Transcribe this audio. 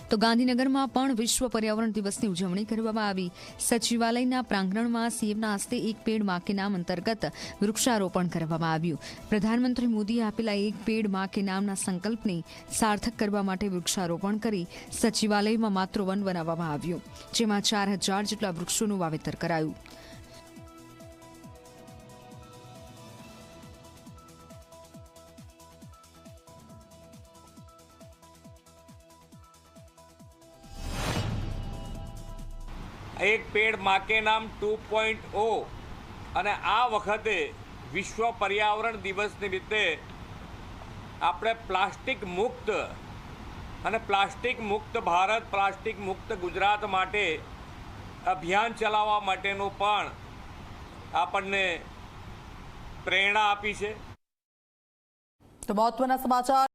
તો ગાંધીનગરમાં પણ વિશ્વ પર્યાવરણ દિવસની ઉજવણી કરવામાં આવી। સચિવાલયના પ્રાંગણમાં સીએમના હસ્તે એક પેડ માં કે નામ અંતર્ગત વૃક્ષારોપણ કરવામાં આવ્યું। પ્રધાનમંત્રી મોદીએ આપેલા એક પેડ માં કે નામના સંકલ્પને સાર્થક કરવા માટે વૃક્ષારોપણ કરી સચિવાલયમાં માતૃવન બનાવવામાં આવ્યું, જેમાં 4000 જેટલા વૃક્ષોનું વાવેતર કરાયું। એક પેડ માં કે નામ 2.0 અને આ વખતે વિશ્વ પર્યાવરણ દિવસ નિમિત્તે આપણે પ્લાસ્ટિક મુક્ત અને પ્લાસ્ટિક મુક્ત ભારત, પ્લાસ્ટિક મુક્ત ગુજરાત માટે અભિયાન ચલાવવા માટેનું પણ આપણને પ્રેરણા આપી છે। તો મહત્વના સમાચાર।